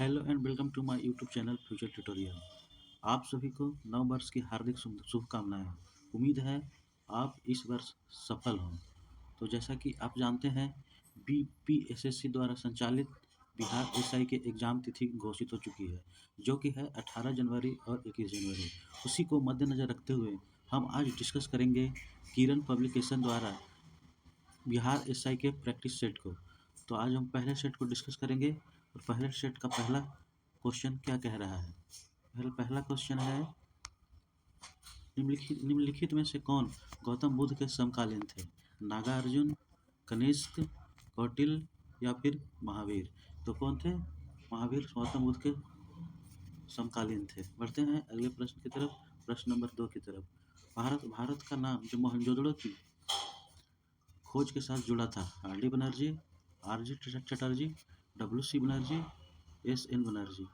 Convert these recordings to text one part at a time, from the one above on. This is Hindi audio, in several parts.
Hello and welcome to my YouTube channel future tutorial. आप सभी को नव वर्ष की हार्दिक शुभकामनाएं। उम्मीद है आप इस वर्ष सफल हों। तो जैसा कि आप जानते हैं, बीपीएसएससी द्वारा संचालित बिहार एसआई के एग्ज़ाम तिथि घोषित हो चुकी है, जो कि है 18 जनवरी और 21 जनवरी। उसी को मद्देनज़र रखते हुए हम आज डिस्कस करेंगे किरण पब्लिकेशन द्वारा बिहार एसआई के प्रैक्टिस सेट को। तो आज हम पहले सेट को डिस्कस करेंगे और पहले सेट का पहला क्वेश्चन क्या कह रहा है। पहला क्वेश्चन है, निम्नलिखित में से कौन गौतम बुद्ध के समकालीन थे? नागार्जुन, कनिष्क, कौटिल्य या फिर महावीर? तो कौन थे? महावीर गौतम बुद्ध के समकालीन थे। बढ़ते हैं अगले प्रश्न की तरफ, प्रश्न नंबर 2 की तरफ। भारत का नाम जो मोहनजोदड़ो की खोज के साथ जुड़ा था, R D Banerjee, R G Chatterjee, W C Banerjee, S N Banerjee?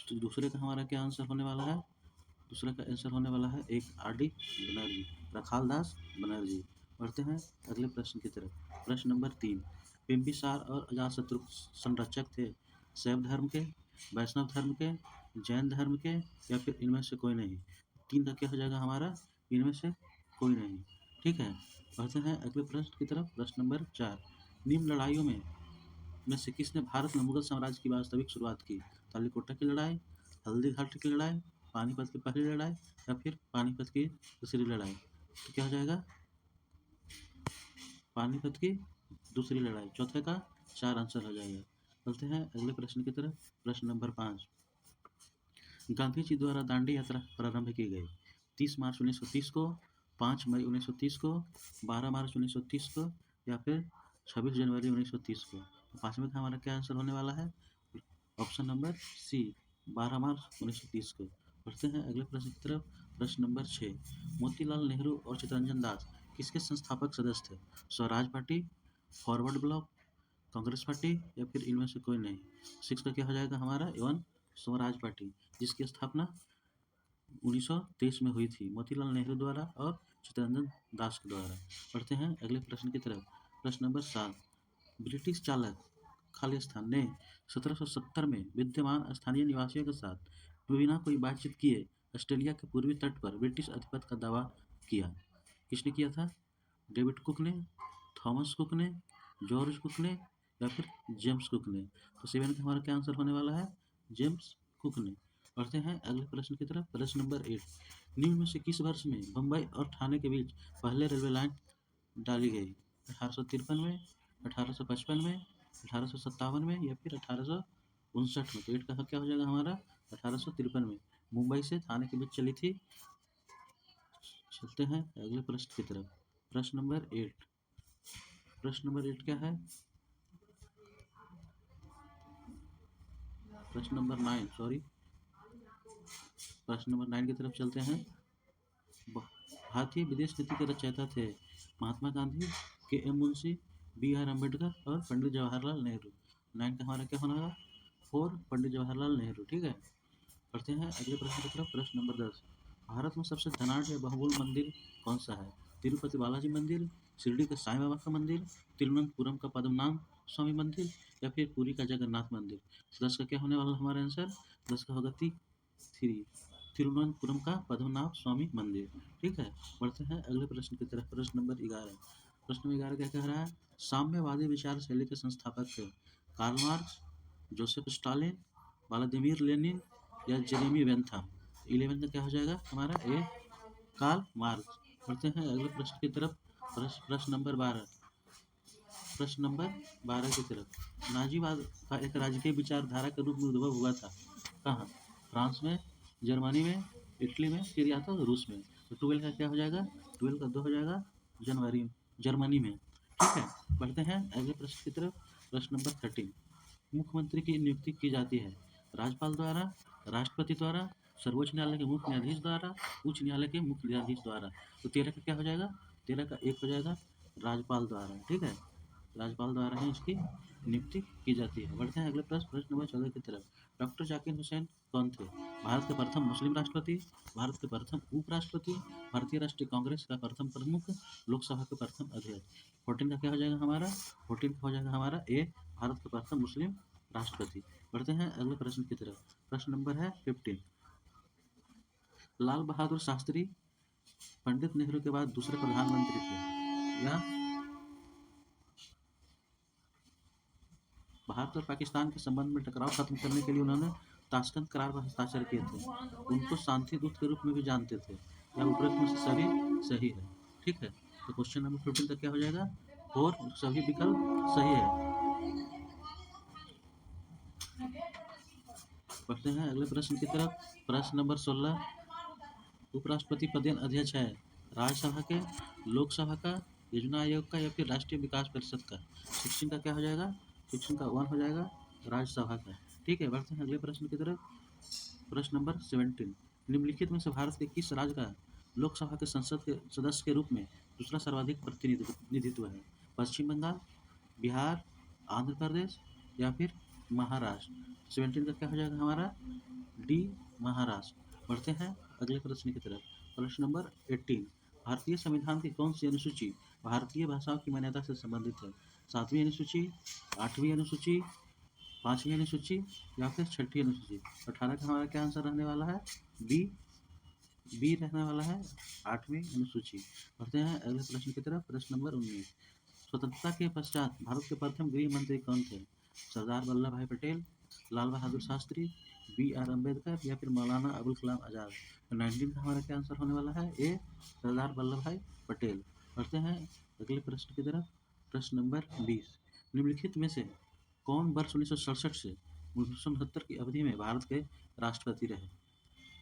तो दूसरे का हमारा क्या आंसर होने वाला है? दूसरे का आंसर होने वाला है एक आर डी बनर्जी, रखाल दास बनर्जी। बढ़ते हैं अगले प्रश्न की तरफ, प्रश्न नंबर 3। बिंबिसार और अजातशत्रु संरक्षक थे शैव धर्म के, वैष्णव धर्म के, जैन धर्म के या फिर इनमें से कोई नहीं? 3 का क्या हो जाएगा हमारा? इनमें से कोई नहीं। ठीक है, बढ़ते हैं अगले प्रश्न की तरफ, प्रश्न नंबर 4। निम्न लड़ाइयों में से किसने भारत में मुगल साम्राज्य की वास्तविक शुरुआत की? तालीकोटा की लड़ाई, हल्दी घाटी की लड़ाई, पानीपत की पहली लड़ाई या फिर पानीपत की दूसरी लड़ाई? तो क्या हो जाएगा? पानीपत की दूसरी लड़ाई। चौथे का 4 आंसर हो जाएगा। चलते हैं अगले प्रश्न की तरफ, प्रश्न नंबर 5। गांधी जी द्वारा दांडी यात्रा प्रारंभ की गई 30 मार्च 1930 को, 5 मई 1930 को, 12 मार्च 1930 को या फिर 26 जनवरी 1930 को? तो 5वें का हमारा क्या आंसर होने वाला है? ऑप्शन नंबर सी, 12 मार्च 1930 को। बढ़ते हैं अगले प्रश्न की तरफ, प्रश्न नंबर 6। मोतीलाल नेहरू और चित्तरंजन दास किसके संस्थापक सदस्य थे? Swaraj party, forward block, Congress party या फिर इनमें से कोई नहीं? 6 का क्या हो जाएगा हमारा? एवन स्वराज पार्टी, जिसकी स्थापना 1923 में हुई थी मोतीलाल नेहरू द्वारा और चित्तरंजन दास के द्वारा। बढ़ते हैं अगले प्रश्न की तरफ, प्रश्न नंबर 7। ब्रिटिश चालक खालिस्तान ने 1770 में विद्यमान स्थानीय निवासियों के साथ बिना कोई बातचीत किए ऑस्ट्रेलिया के पूर्वी तट पर ब्रिटिश आधिपत्य का दावा किया। किसने किया था? डेविड कुक ने, थॉमस कुक ने, जॉर्ज कुक ने या फिर जेम्स कुक ने? तो 7 का हमारा क्या आंसर होने वाला है? जेम्स कुक ने। बढ़ते हैं अगले प्रश्न की तरफ, प्रश्न नंबर 8। निम्न में से किस वर्ष में बम्बई और ठाणे के बीच पहले रेलवे लाइन डाली गई? 1853 में, 1855 में, 1857 में या फिर 1859 में? तो 8 का क्या हो जाएगा हमारा? 1853 में मुंबई से ठाणे के बीच चली थी। चलते हैं अगले प्रश्न की तरफ, प्रश्न नंबर 8। प्रश्न नंबर 8 क्या है? प्रश्न नंबर 9, सॉरी, प्रश्न नंबर 9 की तरफ चलते हैं। भारतीय विदेश नीति के रचयिता थे Mahatma Gandhi, K M Munshi, B R Ambedkar और पंडित जवाहरलाल नेहरू। 9 का हमारा क्या होना? 4, पंडित जवाहरलाल नेहरू। ठीक है, पढ़ते हैं अगले प्रश्न की तरफ, प्रश्न नंबर 10। भारत में सबसे धनाढ्य बहुमूल्य मंदिर कौन सा है? तिरुपति बालाजी मंदिर, शिरडी के साईं बाबा का मंदिर, तिरुवनंतपुरम का पद्मनाभ स्वामी मंदिर या फिर पुरी का जगन्नाथ मंदिर? 10 का क्या होने वाला हमारा आंसर? 10 का होगा 3, तिरुवनंतपुरम का पद्मनाभ स्वामी मंदिर। ठीक है, बढ़ते हैं अगले प्रश्न की तरफ, प्रश्न नंबर 11। प्रश्न नंबर 11 क्या कह रहा है? साम्यवादी विचार शैली के संस्थापक थे Karl Marx, Joseph Stalin, Vladimir Lenin या जेरेमी बेंथम? 11 का क्या हो जाएगा हमारा? A, Karl Marx. बढ़ते हैं अगले प्रश्न की तरफ, प्रश्न नंबर 12। प्रश्न नंबर 12 की तरफ, नाजीवाद का एक राजकीय विचारधारा के रूप में उद्भव हुआ था कहाँ? फ्रांस में, जर्मनी में, इटली में, फिर या तो रूस में? तो 12 का क्या हो जाएगा? 12 का 2 हो जाएगा जर्मनी में। ठीक है, बढ़ते हैं अगले प्रश्न की तरफ, प्रश्न नंबर 13। मुख्यमंत्री की नियुक्ति की जाती है राज्यपाल द्वारा, राष्ट्रपति द्वारा, सर्वोच्च न्यायालय के मुख्य न्यायाधीश द्वारा, उच्च न्यायालय के मुख्य न्यायाधीश द्वारा? तो 13 का क्या हो जाएगा? 13 का 1 हो जाएगा राज्यपाल द्वारा। ठीक है, राज्यपाल द्वारा ही इसकी नियुक्ति की जाती है। बढ़ते हैं अगले प्रश्न, प्रश्न नंबर 14 की तरफ। डॉक्टर जाकिर हुसैन कौन थे? भारत के प्रथम मुस्लिम राष्ट्रपति, भारत के प्रथम उपराष्ट्रपति, भारतीय राष्ट्रीय कांग्रेस का प्रथम प्रमुख, लोकसभा के प्रथम अध्यक्ष? 14 का क्या हो जाएगा हमारा? 14 का हो जाएगा हमारा ए, भारत के प्रथम मुस्लिम राष्ट्रपति। बढ़ते हैं अगले प्रश्न की तरफ। प्रश्न नंबर है 15। लाल बहादुर शास्त्री पंडित नेहरू के बाद दूसरे प्रधानमंत्री थे। या भारत और पाकिस्तान के संबंध में टकराव खत्म करने के लिए उन्होंने ताशकंद करार पर हस्ताक्षर किए थे। उनको शांति दूत के रूप में भी जानते थे। या उपरोक्त में से सभी सही है। ठीक है, तो क्वेश्चन नंबर 15 का क्या हो जाएगा? और सभी विकल्प सही है। बढ़ते हैं अगले प्रश्न की तरफ। प्रश्न नंबर 16। उपराष्ट्रपति पदेन अध्यक्ष है राज्यसभा के, लोकसभा का, योजना आयोग का या फिर राष्ट्रीय विकास परिषद का? 16 का क्या हो जाएगा? 16 का 1 हो जाएगा राज्यसभा का। ठीक है, बढ़ते हैं अगले प्रश्न की तरफ। प्रश्न नंबर 17। निम्नलिखित में से भारत के किस राज्य का लोकसभा के संसद के सदस्य के रूप में दूसरा सर्वाधिक प्रतिनिधित्व है? पश्चिम बंगाल, बिहार, आंध्र प्रदेश या फिर महाराष्ट्र? 17 का क्या हो जाएगा हमारा? डी, महाराष्ट्र। बढ़ते हैं अगले प्रश्न की तरफ। प्रश्न नंबर 18। भारतीय संविधान की कौन सी अनुसूची भारतीय भाषाओं की मान्यता से संबंधित है? 7वीं अनुसूची, 8वीं अनुसूची, 5वीं अनुसूची या फिर 6ठी अनुसूची? 18 का हमारा क्या आंसर रहने वाला है? बी, बी रहने वाला है 8वीं अनुसूची। बढ़ते हैं अगले प्रश्न की तरफ। प्रश्न नंबर 19। स्वतंत्रता के पश्चात भारत के प्रथम गृह मंत्री कौन थे? सरदार वल्लभ भाई पटेल, लाल बहादुर शास्त्री, बी आर अम्बेडकर या फिर मौलाना अबुल कलाम आजाद? 19 का हमारा क्या आंसर होने वाला है? ए, सरदार वल्लभ भाई पटेल। बढ़ते हैं अगले प्रश्न की तरफ। प्रश्न नंबर 20। निम्नलिखित में से कौन वर्ष 1967 से 1969 की अवधि में भारत के राष्ट्रपति रहे?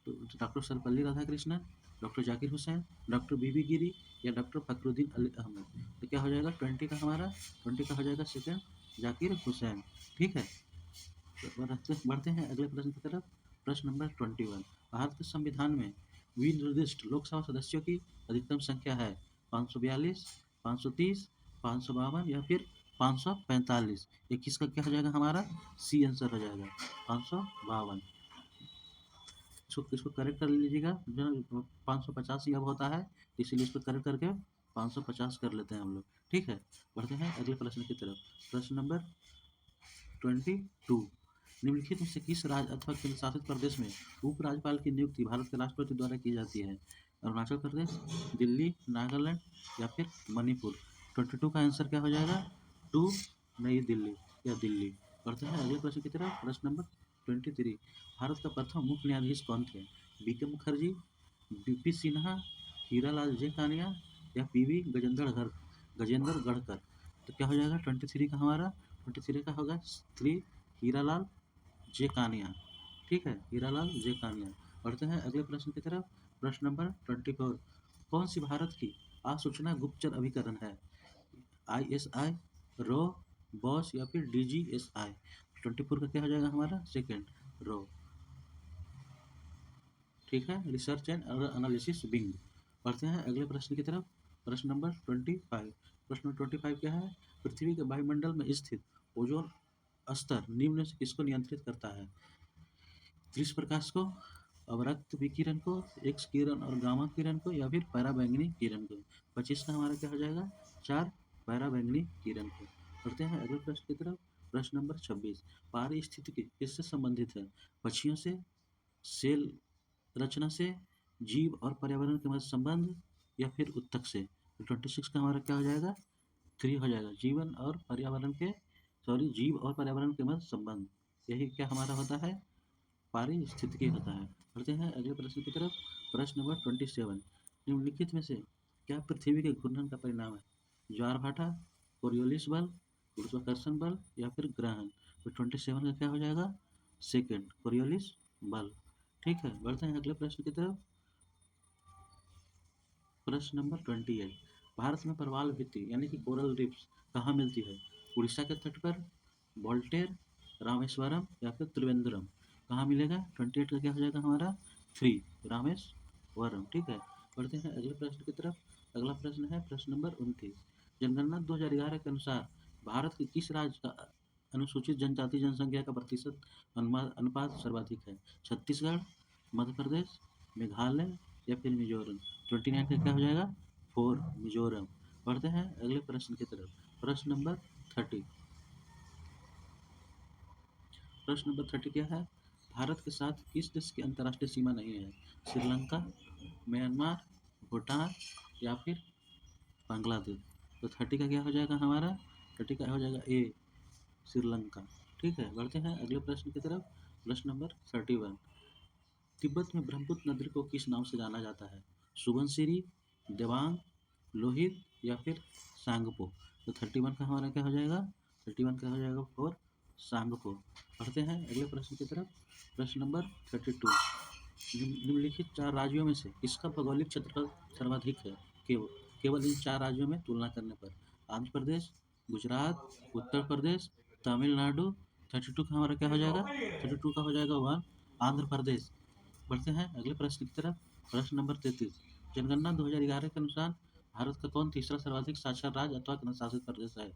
तो doctor Sarvepalli Radhakrishnan, doctor Zakir Hussain, doctor V V Giri या डॉक्टर फखरुद्दीन अली अहमद? तो क्या हो जाएगा? 20 का हमारा 20 का हो जाएगा सेकंड, जाकिर हुसैन। ठीक है, तो बढ़ते हैं अगले प्रश्न की तरफ। प्रश्न नंबर 21। भारत के संविधान में विनिर्दिष्ट लोकसभा सदस्यों की अधिकतम संख्या है 542, 530, 552 या फिर 545? 21 का क्या हो जाएगा हमारा? सी आंसर हो जाएगा 552। इसको करेक्ट कर लीजिएगा। जो 550 ही अब होता है, इसीलिए इसको करेक्ट करके 550 कर लेते हैं हम लोग। ठीक है, बढ़ते हैं अगले प्रश्न की तरफ। प्रश्न नंबर 22। निम्नलिखित में से किस राज्य अथवा केंद्र शासित प्रदेश में उपराज्यपाल की नियुक्ति भारत के राष्ट्रपति द्वारा की जाती है? अरुणाचल प्रदेश, दिल्ली, नागालैंड या फिर मणिपुर? 22 का आंसर क्या हो जाएगा? 2, नई दिल्ली या दिल्ली। बढ़ते हैं अगले प्रश्न की तरफ। प्रश्न नंबर 23। भारत का प्रथम मुख्य न्यायाधीश कौन थे? बी के मुखर्जी, बीपी सिन्हा, हीरालाल जे कानिया या पीवी गजेंद्र गढ़कर? तो क्या हो जाएगा 23 का हमारा? 23 का होगा 3, हीरालाल जे कानिया। ठीक है, हीरालाल जे कानिया। बढ़ते हैं अगले प्रश्न की तरफ। प्रश्न नंबर 24। कौन सी भारत की आसूचना गुप्तचर अभिकरण है? ISI, रो, बॉस या फिर DGSI? 24 का क्या हो जाएगा हमारा? सेकेंड, रो। ठीक है, रिसर्च एंड एनालिसिस विंग। बढ़ते हैं अगले प्रश्न की तरफ। प्रश्न नंबर 25। प्रश्न 25 क्या है? पृथ्वी के वायुमंडल में स्थित ओजोन स्तर निम्न से किसको नियंत्रित करता है? कृष्ण प्रकाश को, अवरक्त विकिरण को, एक्स किरण और गामा किरण को या फिर पराबैंगनी किरण को? 25 का हमारा क्या हो जाएगा? 4, पराबैंगनी किरण को। बढ़ते हैं अगले प्रश्न की तरफ। प्रश्न नंबर 26। पारिस्थितिकी किससे संबंधित है? पक्षियों से, सेल रचना से, जीव और पर्यावरण के मध्य संबंध या फिर उत्तक से? 26 का हमारा क्या हो जाएगा? 3 हो जाएगा, जीवन और पर्यावरण के, सॉरी, जीव और पर्यावरण के मध्य संबंध। यही क्या हमारा होता है? पारिस्थितिकी होता है। बढ़ते हैं अगले प्रश्न की तरफ। प्रश्न नंबर 27। निम्नलिखित में से क्या पृथ्वी के घूर्णन का परिणाम है? ज्वार भाटा, कोरियोलिस बल, गुरुत्वाकर्षण बल या फिर ग्रहण? तो 27 का क्या हो जाएगा? सेकेंड, कोरियोलिस बल। ठीक है, बढ़ते हैं अगले प्रश्न की तरफ। प्रश्न नंबर 28। भारत में प्रवाल भित्ति यानी कि कोरल रीफ्स कहाँ मिलती है? उड़ीसा के तट पर, वोल्टेर, रामेश्वरम या फिर त्रिवेंद्रम? कहाँ मिलेगा? 28 का क्या हो जाएगा हमारा? 3, रामेश्वरम। ठीक है, बढ़ते हैं अगले प्रश्न की तरफ। अगला प्रश्न है प्रश्न नंबर 29। जनगणना 2011 के अनुसार भारत के किस राज्य का अनुसूचित जनजाति जनसंख्या का प्रतिशत अनुपात सर्वाधिक है? छत्तीसगढ़, मध्य प्रदेश, मेघालय या फिर मिजोरम? 29 का क्या हो जाएगा? 4, मिजोरम। बढ़ते हैं अगले प्रश्न की तरफ। प्रश्न नंबर 30। प्रश्न नंबर 30 क्या है? भारत के साथ किस देश की अंतर्राष्ट्रीय सीमा नहीं है? श्रीलंका, म्यांमार, भूटान या फिर बांग्लादेश। तो 30 का क्या हो जाएगा हमारा? 30 का हो जाएगा ए, श्रीलंका। ठीक है, बढ़ते हैं अगले प्रश्न की तरफ। प्रश्न नंबर 31, तिब्बत में ब्रह्मपुत्र नदी को किस नाम से जाना जाता है? सुबनसिरी, देवांग, लोहित या फिर सांगपो। तो 31 का हमारा क्या हो जाएगा? 31 का हो जाएगा फोर, सांगपो। पढ़ते हैं अगले प्रश्न की तरफ। प्रश्न नंबर 32, निम्नलिखित 4 राज्यों में से किसका भौगोलिक क्षेत्रफल सर्वाधिक है? केवल इन 4 राज्यों में तुलना करने पर। आंध्र प्रदेश, गुजरात, उत्तर प्रदेश, तमिलनाडु। 32 का हमारा क्या हो जाएगा? 32 का हो जाएगा 1, आंध्र प्रदेश। बढ़ते हैं अगले प्रश्न की तरफ। प्रश्न नंबर 33, जनगणना 2011 के अनुसार भारत का कौन तीसरा सर्वाधिक साक्षर राज्य अथवा केंद्रशासित प्रदेश है?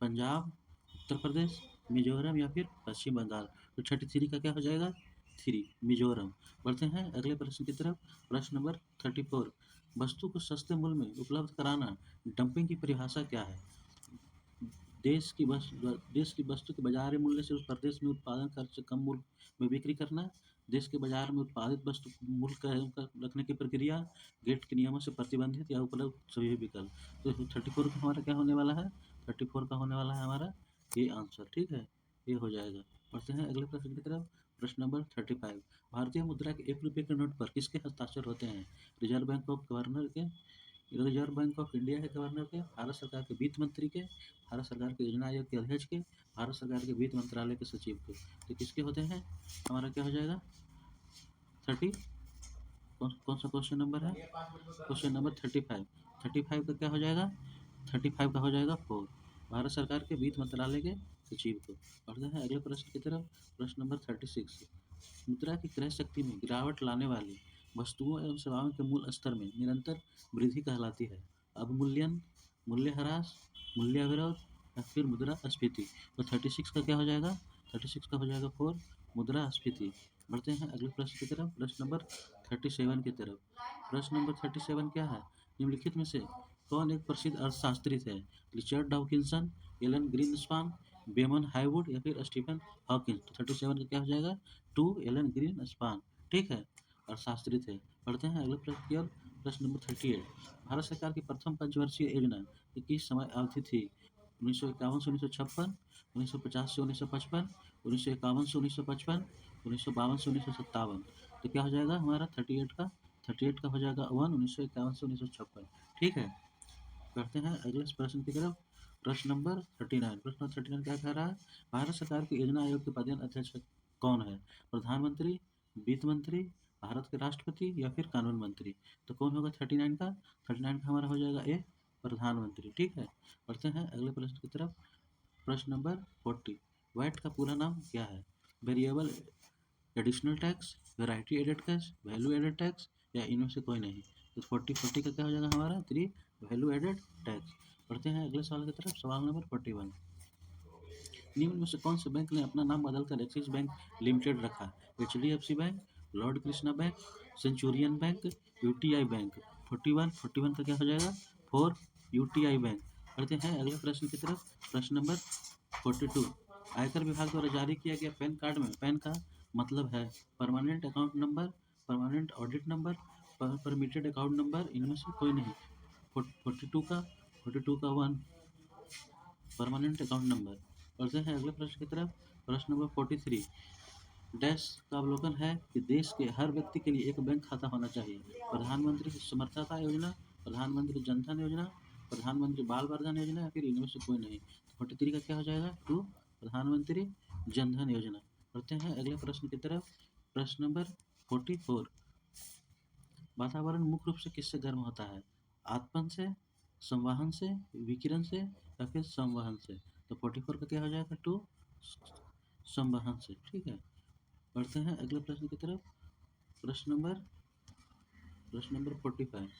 पंजाब, उत्तर प्रदेश, मिजोरम या फिर पश्चिम बंगाल। तो 33 का क्या हो जाएगा? 3, मिजोरम। बढ़ते हैं अगले प्रश्न की तरफ। प्रश्न नंबर 34, वस्तु को सस्ते मूल्य में उपलब्ध कराना डंपिंग की परिभाषा क्या है? देश की वस्तु के बाजार मूल्य से उस प्रदेश में उत्पादन खर्च से कम मूल्य में बिक्री करना, देश के बाजार में उत्पादित वस्तु मूल्य का रखने की प्रक्रिया, गेट के नियमों से प्रतिबंधित या उपलब्ध सभी विकल्प। तो 34 का हमारा क्या होने वाला है? 34 का होने वाला है हमारा ये आंसर। ठीक है, ये हो जाएगा। बढ़ते हैं अगले प्रश्न की तरफ। प्रश्न नंबर 35, भारतीय मुद्रा के 1 रुपये के नोट पर किसके हस्ताक्षर होते हैं? रिजर्व बैंक ऑफ गवर्नर के, रिजर्व बैंक ऑफ इंडिया के गवर्नर के, भारत सरकार के वित्त मंत्री के, भारत सरकार के योजना आयोग के अध्यक्ष के, भारत सरकार के वित्त मंत्रालय के सचिव के। तो किसके होते हैं? हमारा क्या हो जाएगा? 30, कौन सा क्वेश्चन नंबर है? Question number 35। 35 का क्या हो जाएगा? 35 का हो जाएगा 4, भारत सरकार के वित्त मंत्रालय के सचिव को। बढ़ते हैं अगले प्रश्न की तरफ। प्रश्न नंबर 36, मुद्रा की क्रय शक्ति में गिरावट लाने वाली वस्तुओं एवं सेवाओं के मूल स्तर में निरंतर वृद्धि कहलाती है? अवमूल्यन, मूल्यह्रास, मूल्य विरोध या फिर मुद्रास्फीति। तो 36 का क्या हो जाएगा? 36 का हो जाएगा 4, मुद्रास्फीति। बढ़ते हैं अगले प्रश्न की तरफ। प्रश्न नंबर 37 की तरफ। प्रश्न नंबर 37 क्या है? निम्नलिखित में से कौन एक प्रसिद्ध अर्थशास्त्री थे? रिचर्ड डॉकिंसन, एलन ग्रीनस्पान, बेमन हाईवुड या फिर स्टीफन हॉकिंस। तो 37 का क्या हो जाएगा? 2, एलन ग्रीनस्पान। ठीक है, अर्थशास्त्री थे। पढ़ते हैं अगले प्रश्न की ओर। प्रश्न नंबर 38, भारत सरकार की प्रथम पंचवर्षीय योजना की किस समय अवधि थी? 1951 से 1956, 1950 से 1955, 1951 से 1955, 1952 से 1957। तो क्या हो जाएगा हमारा 38 का? 38 का हो जाएगा 1, 1951 से 1956। ठीक है, करते हैं अगले प्रश्न की तरफ। प्रश्न नंबर 39, प्रश्न नंबर 39 क्या कह रहा है? भारत सरकार के योजना आयोग के पदेन अध्यक्ष कौन है? प्रधानमंत्री, वित्त मंत्री, भारत के राष्ट्रपति या फिर कानून मंत्री। तो कौन होगा 39 का? 39 का हमारा हो जाएगा ए, प्रधानमंत्री। ठीक है, बढ़ते हैं अगले प्रश्न की तरफ। प्रश्न नंबर 40, वैट का पूरा नाम क्या है? Variable additional tax, variety added tax, value added tax या इनमें से कोई नहीं। तो 40 का क्या हो जाएगा हमारा? 3, वैल्यू एडेड टैक्स। बढ़ते हैं अगले सवाल की तरफ। सवाल नंबर 41, निम्न में से कौन से बैंक ने अपना नाम बदलकर एक्सिस बैंक लिमिटेड रखा? HDFC bank, Lord Krishna bank, Centurion bank, UTI bank. 41 का क्या हो जाएगा? 4, UTI बैंक। बढ़ते हैं अगले प्रश्न की तरफ। प्रश्न नंबर 42, आयकर विभाग द्वारा जारी किया गया पैन कार्ड में पैन का मतलब है permanent account number, permanent audit number, permitted account number, इनमें से कोई नहीं। 42 का 1, परमानेंट अकाउंट नंबर। बढ़ते हैं अगले प्रश्न की तरफ। प्रश्न नंबर 43, डैश का अवलोकन है कि देश के हर व्यक्ति के लिए एक बैंक खाता होना चाहिए? प्रधानमंत्री समर्थता योजना, प्रधानमंत्री जनधन योजना, प्रधानमंत्री बाल वर्धन योजना या फिर इनमें से कोई नहीं। 43 का क्या हो जाएगा? 2, प्रधानमंत्री जनधन योजना। बढ़ते हैं अगले प्रश्न की तरफ। प्रश्न नंबर 44, वातावरण मुख्य रूप से किससे गर्म होता है? आत्मन से, संवहन से, विकिरण से या फिर संवहन से। तो 44 का क्या हो जाएगा? 2, संवहन से। ठीक है, बढ़ते हैं अगले प्रश्न की तरफ। प्रश्न नंबर 45,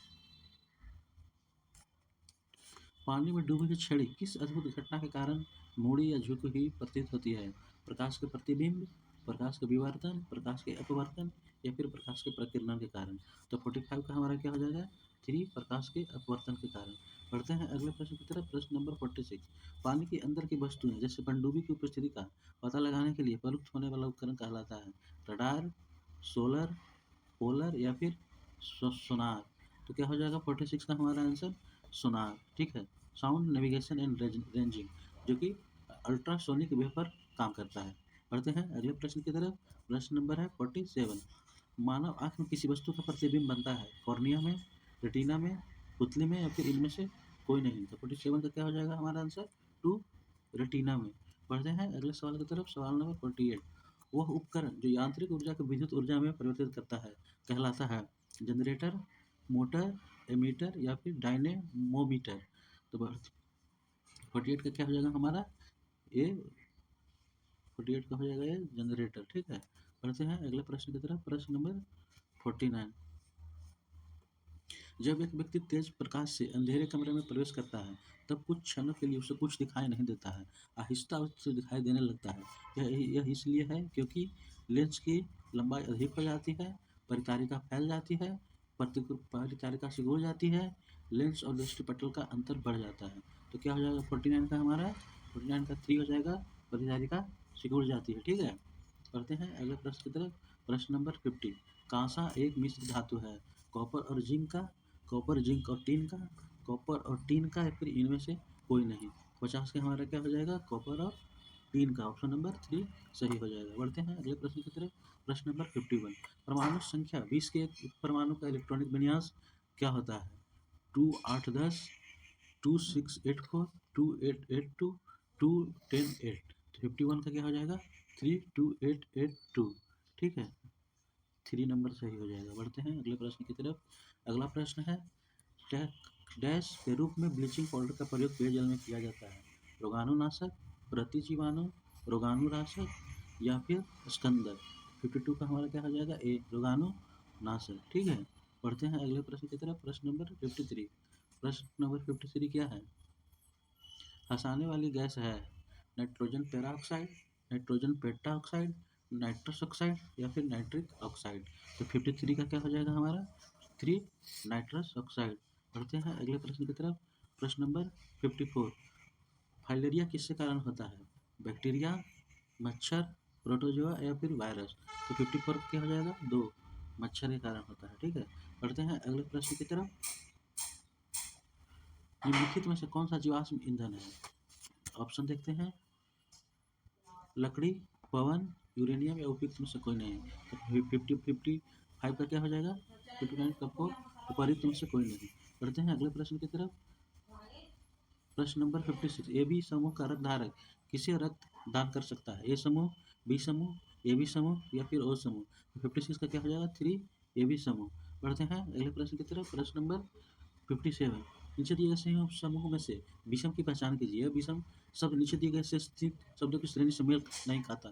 पानी में डूबी हुई छड़ी किस अद्भुत घटना के कारण मुड़ी या झुकी हुई प्रतीत होती है? प्रकाश के प्रतिबिंब, प्रकाश के विवर्तन, प्रकाश के अपवर्तन या फिर प्रकाश के प्रकीर्णन के कारण। तो 45 का हमारा क्या हो जाएगा? 3 प्रकाश के अपवर्तन के कारण। बढ़ते हैं अगले प्रश्न की तरफ। प्रश्न नंबर 46, पानी के अंदर की वस्तुएं जैसे पनडुब्बी की उपस्थिति का पता लगाने के लिए प्रयुक्त होने वाला उपकरण कहलाता है? रडार, सोलर, पोलर या फिर सोनार। तो क्या हो जाएगा 46 का हमारा आंसर? सोनार। ठीक है। साउंड नेविगेशन एंड रेंजिंग, जो कि अल्ट्रासोनिक वेव पर काम करता है। बढ़ते हैं अगले प्रश्न की तरफ। प्रश्न नंबर है 47, मानव आंख में किसी वस्तु का प्रतिबिंब बनता है? कॉर्निया में, रेटिना में, पुतली में या फिर इनमें से कोई नहीं। तो 47 का क्या हो जाएगा हमारा आंसर? 2, रेटिना में। बढ़ते हैं अगले सवाल की तरफ। सवाल नंबर 48, वह उपकरण जो यांत्रिक ऊर्जा को विद्युत ऊर्जा में परिवर्तित करता है कहलाता है? जनरेटर, मोटर, एमीटर या फिर डायनेमोमीटर। तो 48 का क्या हो जाएगा हमारा? ये 48 का हो जाएगा ये जनरेटर। ठीक है। बढ़ते हैं अगले प्रश्न की तरफ। प्रश्न नंबर 49, जब एक व्यक्ति तेज प्रकाश से अंधेरे कमरे में प्रवेश करता है तब कुछ क्षणों के लिए उसे कुछ दिखाई नहीं देता है, आहिस्ता उसे दिखाई देने लगता है। यह इसलिए है क्योंकि लेंस की लंबाई अधिक हो जाती है, परिचारिका फैल जाती है, परिचारिका सिकुड़ जाती है, लेंस और दृष्टिपटल का अंतर बढ़ जाता है। तो क्या हो जाएगा 49 का हमारा? 49 का 3 हो जाएगा, परिचारिका सिकुड़ जाती है। ठीक है। पढ़ते हैं अगले प्रश्न की तरफ। प्रश्न नंबर 50, कांसा एक मिश्र धातु है? कॉपर और जिंक का, कॉपर, जिंक और टीन का, कॉपर और टीन का या फिर इनमें से कोई नहीं। 50 के हमारा क्या हो जाएगा? कॉपर और टीन का। ऑप्शन नंबर 3 सही हो जाएगा। बढ़ते हैं अगले प्रश्न की तरफ। प्रश्न नंबर 51, परमाणु संख्या 20 के एक परमाणु का इलेक्ट्रॉनिक विन्यास क्या होता है? 2 8 10, 2 6 8 4, 2 8 8 2, 2 10 8। तो 51 का क्या हो जाएगा? 3 2 8 8 2। ठीक है। 3 नंबर सही हो जाएगा। बढ़ते हैं अगले प्रश्न की तरफ। अगला प्रश्न है, डैश के रूप में ब्लीचिंग पाउडर का प्रयोग पेयजल में किया जाता है? रोगाणुनाशक, प्रतिजीवाणु, रोगाणुनाशक या फिर स्कंदक। 52 का हमारा क्या हो जाएगा? ए, रोगाणुनाशक। ठीक है। बढ़ते हैं अगले प्रश्न की तरफ। प्रश्न नंबर 53, प्रश्न नंबर 53 क्या है? हंसाने वाली गैस है nitrogen peroxide, nitrogen pentoxide, nitrous oxide या फिर नाइट्रिक ऑक्साइड। तो 53 का क्या हो जाएगा हमारा? 3, नाइट्रस ऑक्साइड। बढ़ते हैं अगले प्रश्न की तरफ। प्रश्न नंबर 54, फाइलेरिया किसके कारण होता है? बैक्टीरिया, मच्छर, प्रोटोजोआ या फिर वायरस। तो 54 क्या हो जाएगा? 2, मच्छर के कारण होता है। ठीक है। बढ़ते हैं अगले प्रश्न की तरफ। निम्नलिखित में से कौन सा जीवाश्म ईंधन है? ऑप्शन देखते हैं। लकड़ी, पवन, यूरेनियम या उपयुक्त में से कोई नहीं। तो 55 का क्या हो जाएगा? 59 का 4, उपयुक्त में से कोई नहीं। बढ़ते हैं अगले प्रश्न की तरफ। प्रश्न नंबर 56, ए बी समूह का रक्त धारक किसे रक्त दान कर सकता है? ए समूह, बी समूह, ए बी समूह या फिर ओ समूह। तो 56 का क्या हो जाएगा? 3, ए बी समूह। बढ़ते हैं अगले प्रश्न की तरफ। प्रश्न नंबर 57, नीचे दिए गए समूह में से विषम की पहचान कीजिए। विषम शब्द नीचे दिए गए से स्थित शब्दों की श्रेणी से मेल नहीं खाता।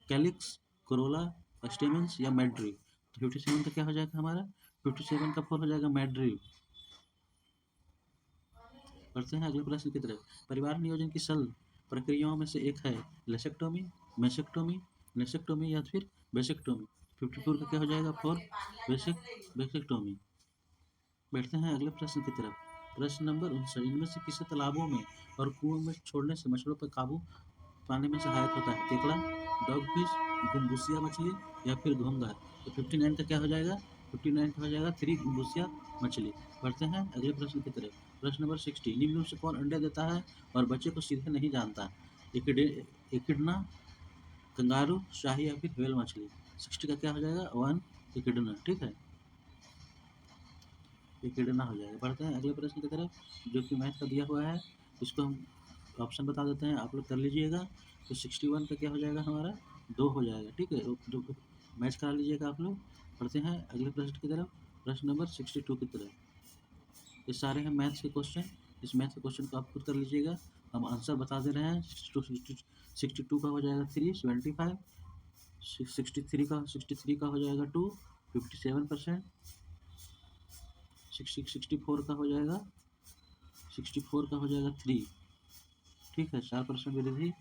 कैलिक्स, कोरोला, स्टेमेंस या मैड्री। तो 57 का क्या हो जाएगा हमारा? 57 का 4 हो जाएगा मैड्री। बढ़ते हैं अगले प्रश्न की तरफ। परिवार नियोजन की सरल प्रक्रियाओं में से एक है लेसेक्टोमी, मेसेक्टोमी, नेसेक्टोमी या फिर बेसेक्टोमी। 54 का क्या हो जाएगा? 4, बेसेक्टोमी। बैठते हैं अगले प्रश्न की तरफ। प्रश्न नंबर 59, इनमें से किसे तालाबों में और कुओं में छोड़ने से मछलियों पर काबू पाने में सहायक होता है? केकड़ा, डॉगफिश, गुम्बुसिया मछली या फिर घोंघा। तो 59 का क्या हो जाएगा? 59 का हो जाएगा 3, गुम्बुसिया मछली। बढ़ते हैं अगले प्रश्न की तरफ। प्रश्न नंबर 60, निम्न में से कौन अंडे देता है और बच्चे को सीधे नहीं जानता? एकिडना, कंगारू, शाही या फिर व्हेल मछली। 60 का क्या हो जाएगा? 1, एकिडना। ठीक है। एकिडना हो जाएगा। बढ़ते हैं अगले प्रश्न की तरफ, जो कि मैथ का दिया हुआ है। इसको हम ऑप्शन बता देते हैं, आप लोग कर लीजिएगा। तो 61 का क्या हो जाएगा हमारा? 2 हो जाएगा। ठीक है। दो मैच करा लीजिएगा आप लोग। बढ़ते हैं अगले प्रश्न की तरफ। प्रश्न नंबर 62 की तरफ। ये सारे हैं मैथ्स के क्वेश्चन। इस मैथ के क्वेश्चन को आप खुद कर लीजिएगा। हम आंसर बता दे रहे हैं। 62 का हो जाएगा 3, 75, 63 का हो जाएगा 2, 57%, 64 का हो जाएगा 64 का हो जाएगा 3। ठीक है। 4% वृद्धि।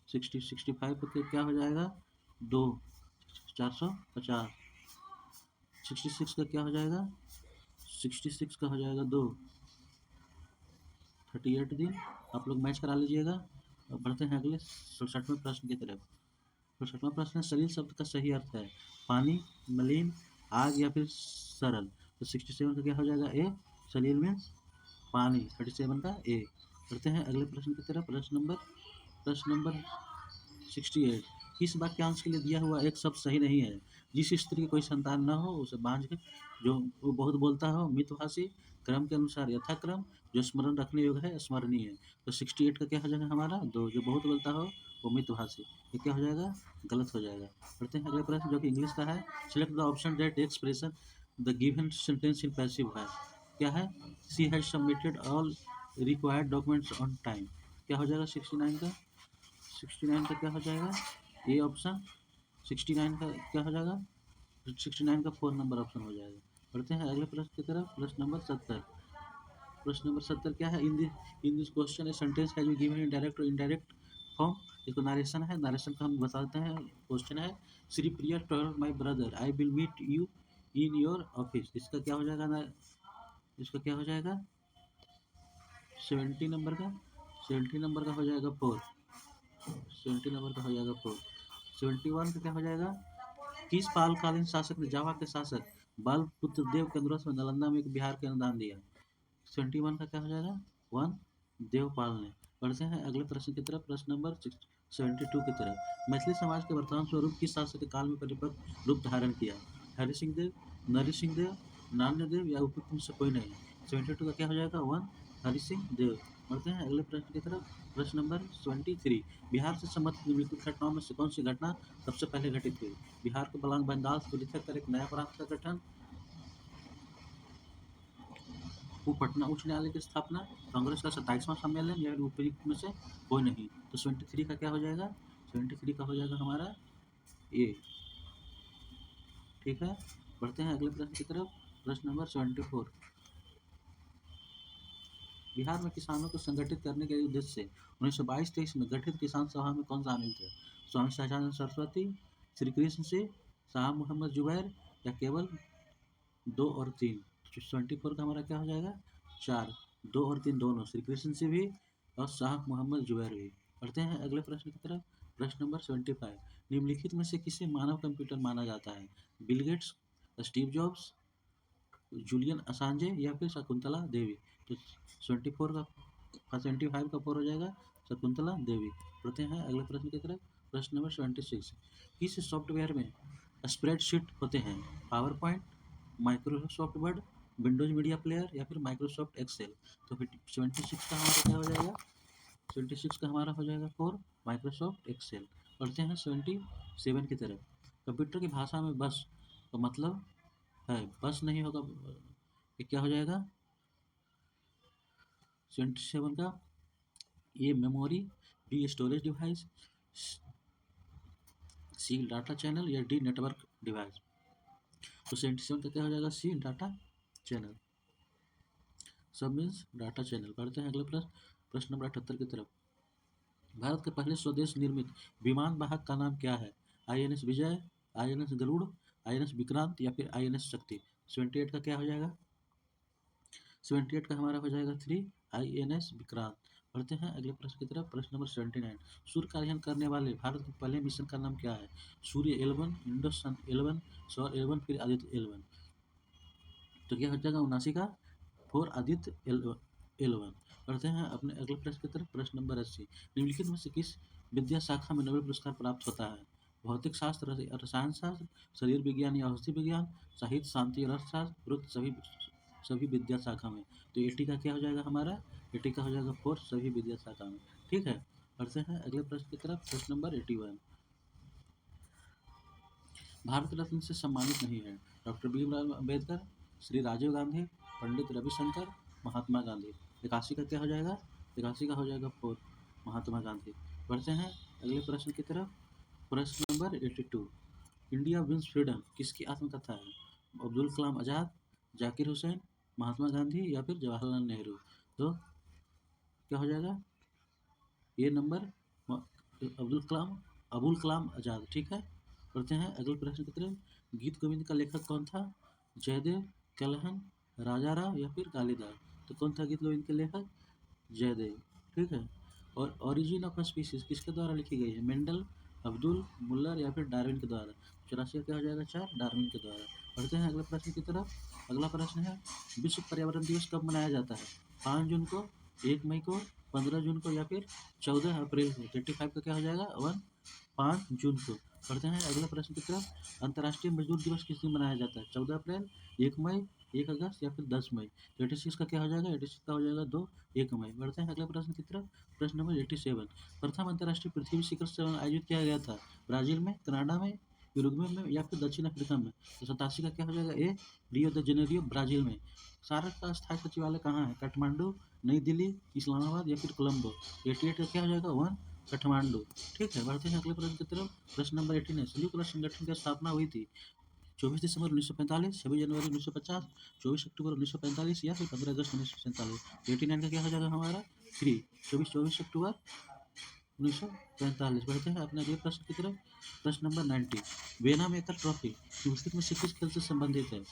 65 पे क्या हो जाएगा? 2, 450। 66 का क्या हो जाएगा? 66 का हो जाएगा 2, 38 दिन। आप लोग मैच करा लीजिएगा। अब बढ़ते हैं अगले 67वें प्रश्न की तरफ। 67वां प्रश्न है, सलिल शब्द का सही अर्थ है पानी, मलिन, आग या फिर सरल। तो 67 का क्या हो जाएगा? ए। सलिल मीन्स पानी। 37 का ए। बढ़ते हैं अगले प्रश्न की तरफ। प्रश्न नंबर 68। किस वाक्यांश के लिए दिया हुआ एक शब्द सही नहीं है? जिस स्त्री की कोई संतान न हो उसे बांझ, जो वो बहुत बोलता हो मितभाषी, क्रम के अनुसार यथाक्रम, जो स्मरण रखने योग्य है स्मरणीय। तो 68 का क्या हो जाएगा हमारा? 2, जो बहुत बोलता हो वो मितभाषी। ये क्या हो जाएगा? गलत हो जाएगा। बढ़ते हैं अगले प्रश्न जो कि इंग्लिश का है। Select the option that expression the given sentence in passive voice. क्या है? She has submitted all required documents on time. क्या हो जाएगा 69 का? 69 का क्या हो जाएगा? A option. 69 का क्या हो जाएगा? 69 का 4 नंबर ऑप्शन हो जाएगा। बढ़ते हैं अगले प्रश्न की तरफ। प्रश्न नंबर 70। प्रश्न नंबर 70 क्या है? In this question a sentence has been given in direct और इनडायरेक्ट फॉर्म। इसको नारेशन है, नारेशन का हम बताते हैं। क्वेश्चन है, Shri Priya told my brother I will meet you in your office. इसका क्या हो जाएगा? इसका क्या हो जाएगा? 70 नंबर का 70 नंबर का हो जाएगा 4। 70 नंबर का हो जाएगा 4। 71 का क्या हो जाएगा? किस पालकालीन शासक ने जावा के शासक बाल पुत्र देव के अनुरोध में नालंदा में एक बिहार के अनुदान दिया? 71 का क्या हो जाएगा? 1, देवपाल ने। बढ़ते हैं अगले प्रश्न की तरफ। प्रश्न नंबर 72 की तरफ। मैथिली समाज के वर्तमान स्वरूप किस शासक के काल में परिपक्व रूप धारण किया? हरि सिंह देव, नरी सिंह देव, नान्य देव या उपयुक्त में से कोई नहीं? 72 का क्या हो जाएगा? 1, हरि सिंह देव। बढ़ते हैं अगले प्रश्न की तरफ। प्रश्न नंबर 73। बिहार से संबंधित निम्नलिखित घटनाओं में से कौन सी घटना सबसे पहले घटित हुई? बिहार के बलांग बंगाल से पृथक कर एक नया प्रांत का गठन, वो पटना उच्च न्यायालय की स्थापना, कांग्रेस का 27वां सम्मेलन या उपयुक्त में से कोई नहीं? तो 73 का क्या हो जाएगा? 73 का हो जाएगा हमारा ए। ठीक है। बढ़ते हैं अगले प्रश्न की तरफ। प्रश्न नंबर 74। बिहार में किसानों को संगठित करने के उद्देश्य से 1922-23 में गठित किसान सभा में कौन शामिल थे? स्वामी सहजानंद सरस्वती, श्री कृष्ण से, शाह मोहम्मद जुबैर या केवल 2 और 3? 74 का हमारा क्या हो जाएगा? 4, 2 और 3 दोनों, श्री कृष्ण से भी और शाह मोहम्मद जुबैर भी। बढ़ते हैं अगले प्रश्न की तरफ। प्रश्न नंबर 75। निम्नलिखित में से किसे मानव कंप्यूटर माना जाता है? Bill Gates, Steve Jobs, Julian Assange या फिर शकुंतला देवी? तो 74 का 75 का 4 हो जाएगा शकुंतला देवी। बढ़ते हैं अगले प्रश्न की तरफ। प्रश्न नंबर 76। किस सॉफ्टवेयर में स्प्रेडशीट होते हैं? Power point, Microsoft word, Windows media player या फिर माइक्रोसॉफ्ट एक्सेल? तो फिर 76 का हमारा क्या हो जाएगा? 76 का हमारा हो जाएगा 4, माइक्रोसॉफ्ट एक्सेल। बढ़ते हैं 77 की तरफ। कंप्यूटर की भाषा में बस का मतलब है, बस नहीं होगा, ये क्या हो जाएगा? 77 का A memory, B storage device, C data channel या डी नेटवर्क डिवाइस? तो 77 का क्या हो जाएगा? C data channel. सब मीन्स डाटा चैनल। बढ़ते हैं अगले प्रश्न नंबर 78 की तरफ। भारत के पहले स्वदेश निर्मित विमान वाहक का नाम क्या है? INS विजय, INS गरुड़, INS विक्रांत या फिर INS शक्ति? 78 का क्या हो जाएगा? 78 का हमारा हो जाएगा 3, INS विक्रांत। बढ़ते हैं अगले प्रश्न की तरफ। प्रश्न नंबर 79। सूर्य का अध्ययन करने वाले भारत के पहले मिशन का नाम क्या है? सूर्य 11, इंडोसन 11, सौर 11 फिर आदित्य 11? तो क्या हो जाएगा 79 का 4, आदित्य 11। बढ़ते हैं अपने अगले प्रश्न की तरफ। प्रश्न नंबर 80। निम्नलिखित में से किस विद्या शाखा में नोबेल पुरस्कार प्राप्त होता है? भौतिक शास्त्र, रसायन शास्त्र, शरीर विज्ञान या औषधि विज्ञान, साहित्य, शांति और अर्थशास्त्र, उपरोक्त सभी विद्या शाखा में? तो 80 का क्या हो जाएगा हमारा? 80 का हो जाएगा 4, सभी विद्या शाखा में। ठीक है। बढ़ते हैं अगले प्रश्न की तरफ। प्रश्न नंबर 81। भारत रत्न से सम्मानित नहीं है? डॉक्टर भीमराव अम्बेडकर, श्री राजीव गांधी, पंडित रविशंकर, महात्मा गांधी? 81 का क्या हो जाएगा? 81 का हो जाएगा 4, महात्मा गांधी। बढ़ते हैं अगले प्रश्न की तरफ। प्रश्न नंबर 82। इंडिया विंस फ्रीडम किसकी आत्मकथा है? अब्दुल कलाम आज़ाद, जाकिर हुसैन, महात्मा गांधी या फिर जवाहरलाल नेहरू? तो क्या हो जाएगा? ये नंबर अबुल कलाम आज़ाद। ठीक है। बढ़ते हैं अगले प्रश्न की तरफ। गीत गोविंद का लेखक कौन था? जयदेव, कलहन, राजाराम या फिर कालिदास। तो कौन था गीत गोविंद के लेखक? जयदेव। ठीक है। और ओरिजिन ऑफ स्पीसीज किसके द्वारा लिखी गई है? मेंडल, अब्दुल, मुल्लर या फिर डार्विन के द्वारा। 84 का क्या हो जाएगा? 4 डार्विन के द्वारा। पढ़ते हैं अगले प्रश्न की तरफ। अगला प्रश्न है विश्व पर्यावरण दिवस कब मनाया जाता है? 5 जून को, 1 मई को, 15 जून को या फिर 14 अप्रैल को। 35 का क्या हो जाएगा? 5 जून को। पढ़ते हैं अगला प्रश्न की तरफ। अंतर्राष्ट्रीय मजदूर दिवस किस दिन मनाया जाता है? 14 अप्रैल, 1 मई, 1 अगस्त या फिर 10 मई। 86 का क्या हो जाएगा? 86 का हो जाएगा 2 1 मई। बढ़ते हैं अगले प्रश्न की तरफ। प्रश्न नंबर 87। प्रथम अंतर्राष्ट्रीय पृथ्वी शिखर सम्मेलन आयोजित किया गया था? ब्राजील में, कनाडा में, यूरुग्वे में या फिर दक्षिण अफ्रीका में। तो 87 का क्या हो जाएगा? ए रियो द जेनेरियो ब्राजील में। सार्क का स्थायी सचिवालय कहाँ है? काठमांडू, नई दिल्ली, इस्लामाबाद या फिर कोलंबो। 88 का क्या हो जाएगा? 1 काठमांडू। ठीक है। बढ़ते हैं अगले प्रश्न की तरफ। प्रश्न नंबर 18 है संयुक्त राष्ट्र संगठन की स्थापना हुई थी 24 दिसंबर 1945, 26 जनवरी 1950, 24 अक्टूबर 1945 या फिर 15 अगस्त 1947। 89 का क्या हो जाएगा हमारा? 3 24 अक्टूबर 1945। बढ़ते हैं अपने अगले प्रश्न की तरफ। प्रश्न number 90। Vena maker trophy cricket में से किस खेल से संबंधित है?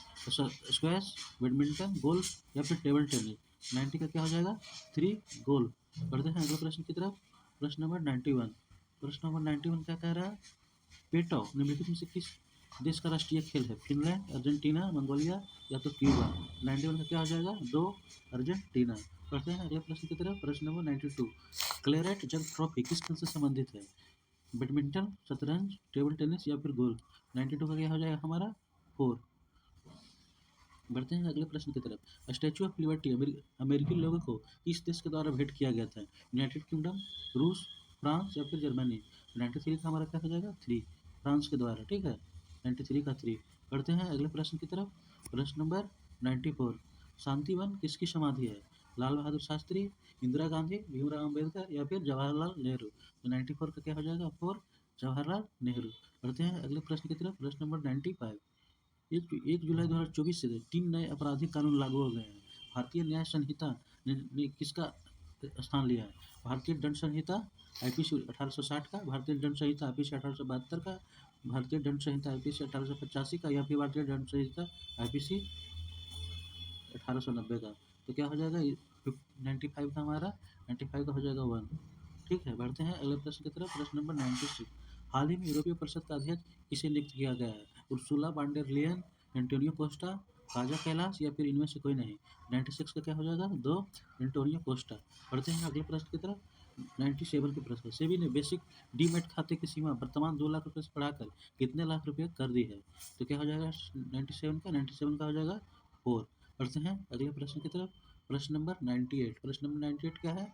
स्क्वैश, बैडमिंटन, गोल्फ या फिर टेबल टेनिस। 90 का क्या हो जाएगा? 3 गोल। बढ़ते हैं अगले प्रश्न की तरफ। प्रश्न नंबर 91। प्रश्न नंबर 91 क्या कह रहा है? पेटो निम्नलिखित में से किस देश का राष्ट्रीय खेल है? फिनलैंड, अर्जेंटीना, मंगोलिया या तो क्यूबा। 91 का क्या हो जाएगा? 2 अर्जेंटीना। बढ़ते हैं अगले प्रश्न की तरफ। प्रश्न नंबर 92। क्लेरेट जग ट्रॉफी किस खेल से संबंधित है? बैडमिंटन, शतरंज, टेबल टेनिस या फिर गोल्फ। 92 का क्या हो जाएगा हमारा? 4। बढ़ते हैं अगले प्रश्न की तरफ। स्टैचू ऑफ लिबर्टी अमेरिकी लोगों को किस देश के द्वारा भेंट किया गया था? यूनाइटेड किंगडम, रूस, फ्रांस या फिर जर्मनी। 93 का हमारा क्या हो जाएगा? 3 फ्रांस के द्वारा। ठीक है। 93 का 3। बढ़ते हैं अगले प्रश्न की तरफ। प्रश्न नंबर 94। शांतिवन किसकी समाधि है? लाल बहादुर शास्त्री, इंदिरा गांधी, भीमराव अम्बेडकर या फिर जवाहरलाल नेहरू। तो 94 का क्या हो जाएगा? 4 जवाहरलाल नेहरू। बढ़ते हैं अगले प्रश्न की तरफ। प्रश्न नंबर 95। 1 जुलाई 2024 से 3 नए आपराधिक कानून लागू हो गए हैं। भारतीय न्याय संहिता ने किसका स्थान लिया है? भारतीय दंड संहिता आईपीसी 1860 का, भारतीय दंड संहिता आईपीसी 1872 का, भारतीय दंड संहिता आईपीसी 1885 का या फिर भारतीय दंड संहिता आईपीसी 1890 का। तो क्या हो जाएगा? 95 का हमारा 95 का हो जाएगा 1। ठीक है। बढ़ते हैं अगले प्रश्न की तरफ। प्रश्न नंबर 96। हाल ही में यूरोपीय परिषद का अध्यक्ष किसे नियुक्त किया गया है? Ursula wander Leyen, Antonio Costa, Kaza Kailash या फिर इनमें से कोई नहीं। 96 का क्या हो जाएगा? 2 एंटोनियो कोस्टा। बढ़ते हैं अगले प्रश्न की तरफ। 97 के प्रश्न। सेबी ने बेसिक डीमैट खाते की सीमा वर्तमान 2 लाख रुपए से बढ़ाकर कितने लाख रुपए कर दी है? तो क्या हो जाएगा 97 का? 97 का हो जाएगा 4। बढ़ते हैं अगले प्रश्न की तरफ। प्रश्न नंबर 98। प्रश्न नंबर 98 क्या है?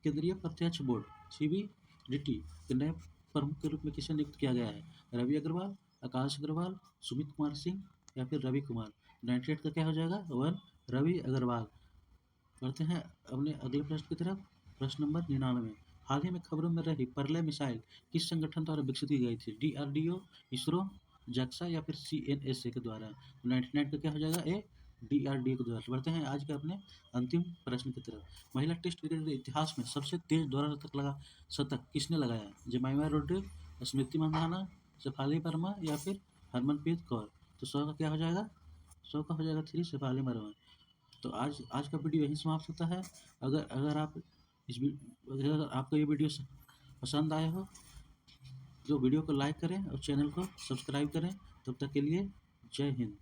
केंद्रीय प्रत्यक्ष बोर्ड सीबीडीटी के नए प्रमुख के रूप में किसे नियुक्त किया गया है? रवि अग्रवाल, आकाश अग्रवाल, सुमित कुमार सिंह या फिर रवि कुमार। 98 का क्या हो जाएगा? 1 रवि अग्रवाल। बढ़ते हैं अपने अगले प्रश्न की तरफ। प्रश्न नंबर 99। हाल ही में खबरों में रही परले मिसाइल किस संगठन द्वारा विकसित की गई थी? डीआरडीओ, इसरो, जैक्सा या फिर सीएनएसए के द्वारा। 99 का क्या हो जाएगा? ए डीआरडीओ के द्वारा। बढ़ते हैं आज के अपने अंतिम प्रश्न की तरफ। महिला टेस्ट क्रिकेट के इतिहास में सबसे तेज दोहरा शतक किसने लगाया? जमाइमा रोड्रिग, स्मृति मंदाना, शेफाली वर्मा या फिर हरमनप्रीत कौर। तो 100 का क्या हो जाएगा? 100 का हो जाएगा 3 शेफाली वर्मा। तो आज का वीडियो यहीं समाप्त होता है। अगर अगर आप अगर आपको ये वीडियो पसंद आया हो तो वीडियो को लाइक करें और चैनल को सब्सक्राइब करें। तब तक के लिए जय हिंद।